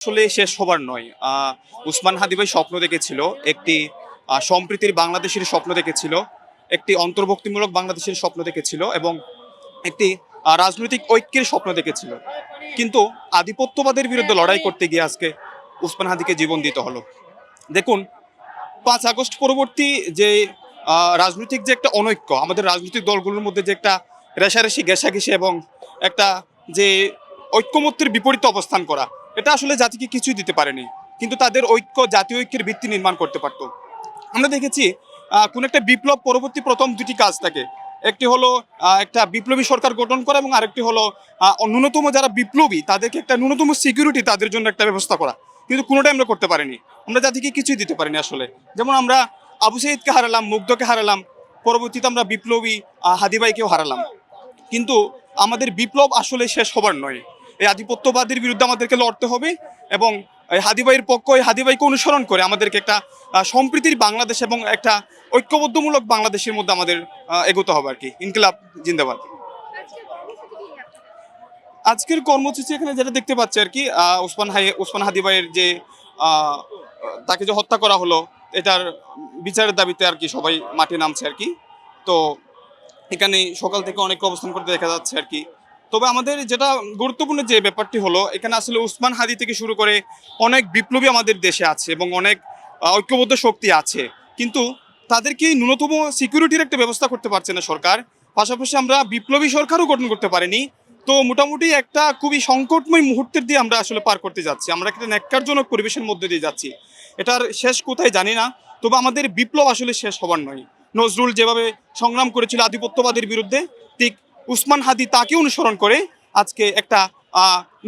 আসলে শেষ হবার নয়। উসমান হাদি ভাই স্বপ্ন দেখেছিল একটি সম্প্রীতির বাংলাদেশের স্বপ্ন দেখেছিল, একটি অন্তর্ভুক্তিমূলক বাংলাদেশের স্বপ্ন দেখেছিল এবং একটি রাজনৈতিক ঐক্যের স্বপ্ন দেখেছিল। কিন্তু আধিপত্যবাদের বিরুদ্ধে লড়াই করতে গিয়ে আজকে উসমান হাদিকে জীবন দিতে হলো। দেখুন, 5 আগস্ট পরবর্তী যে রাজনৈতিক যে একটা অনৈক্য, আমাদের রাজনৈতিক দলগুলোর মধ্যে যে একটা রেষারেষি ঘেঁষাঘেঁষি এবং একটা যে ঐক্যমত্যের বিপরীতে অবস্থান করা, এটা আসলে জাতিকে কিছুই দিতে পারেনি। কিন্তু তাদের ঐক্য জাতীয় ঐক্যের ভিত্তি নির্মাণ করতে পারতো। আমরা দেখেছি কোন একটা বিপ্লব পরবর্তী প্রথম দুটি কাজ থাকে। একটি হলো একটা বিপ্লবী সরকার গঠন করা এবং আরেকটি হলো ন্যূনতম যারা বিপ্লবী তাদেরকে একটা ন্যূনতম সিকিউরিটি তাদের জন্য একটা ব্যবস্থা করা। কিন্তু কোনোটাই আমরা করতে পারিনি। আমরা জাতিকে কিছুই দিতে পারিনি আসলে। যেমন আমরা আবু সাইদকে হারালাম, মুগ্ধকে হারালাম, পরবর্তীতে আমরা বিপ্লবী হাদি ভাইকেও হারালাম। কিন্তু আমাদের বিপ্লব আসলে শেষ হবার নয়। এই আধিপত্যবাদের বিরুদ্ধে আমাদেরকে লড়তে হবে এবং এই হাদি ভাইয়ের পক্ষ, এই হাদি ভাইকে অনুসরণ করে আমাদেরকে একটা সম্প্রীতির বাংলাদেশ এবং একটা ঐক্যবদ্ধমূলক বাংলাদেশের মধ্যে আমাদের এগোতে হবে আর কি। ইনকিলাব জিন্দাবাদ। আজকের কর্মসূচি এখানে যেটা দেখতে পাচ্ছি আর কি, ওসমান হাদি ভাইয়ের যে আহ, তাকে যে হত্যা করা হলো, এটার বিচারের দাবিতে আর কি সবাই মাঠে নামছে আর কি। তো এখানে সকাল থেকে অনেক অবস্থান করতে দেখা যাচ্ছে আর কি। তবে আমাদের যেটা গুরুত্বপূর্ণ যে ব্যাপারটি হলো, এখানে আসলে উসমান হাদি থেকে শুরু করে অনেক বিপ্লবী আমাদের দেশে আছে এবং অনেক ঐক্যবদ্ধ শক্তি আছে। কিন্তু তাদেরকে ন্যূনতম সিকিউরিটির একটা ব্যবস্থা করতে পারছে না সরকার। পাশাপাশি আমরা বিপ্লবী সরকারও গঠন করতে পারিনি। তো মোটামুটি একটা খুবই সংকটময় মুহূর্তের দিয়ে আমরা আসলে পার করতে যাচ্ছি। আমরা একটা ন্যাক্কারজনক পরিবেশের মধ্যে দিয়ে যাচ্ছি। এটার শেষ কোথায় জানি না। তবে আমাদের বিপ্লব আসলে শেষ হবার নয়। নজরুল যেভাবে সংগ্রাম করেছিল আধিপত্যবাদের বিরুদ্ধে, ঠিক উসমান হাদি তাকে অনুসরণ করে আজকে একটা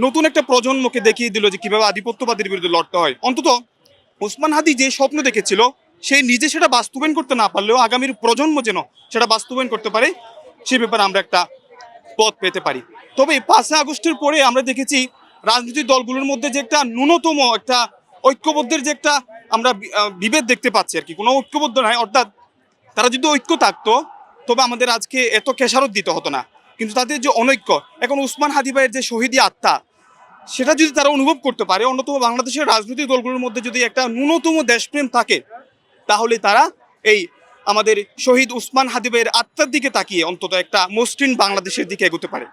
নতুন একটা প্রজন্মকে দেখিয়ে দিল যে কিভাবে আধিপত্যবাদের বিরুদ্ধে লড়তে হয়। অন্তত উসমান হাদি যে স্বপ্ন দেখেছিল, সে নিজে সেটা বাস্তবায়ন করতে না পারলেও আগামীর প্রজন্ম যেন সেটা বাস্তবায়ন করতে পারে, সে ব্যাপারে আমরা একটা পথ পেতে পারি। তবে 5 আগস্টের পরে আমরা দেখেছি রাজনৈতিক দলগুলোর মধ্যে যে একটা ন্যূনতম একটা ঐক্যবদ্ধের যে একটা আমরা বিভেদ দেখতে পাচ্ছি আর কি। কোনো ঐক্যবদ্ধ নয়, অর্থাৎ তারা যদি ঐক্য থাকতো তবে আমাদের আজকে এত খেসারত দিতে হতো না। কিন্তু তাদের যে অনৈক্য, এখন উসমান হাদি ভাইয়ের যে শহীদি আত্মা, সেটা যদি তারা অনুভব করতে পারে, অন্যতম বাংলাদেশের রাজনৈতিক দলগুলোর মধ্যে যদি একটা ন্যূনতম দেশপ্রেম থাকে, তাহলে তারা এই আমাদের শহীদ উসমান হাদি ভাইয়ের আত্মার দিকে তাকিয়ে অন্তত একটা মসৃণ বাংলাদেশের দিকে এগোতে পারে।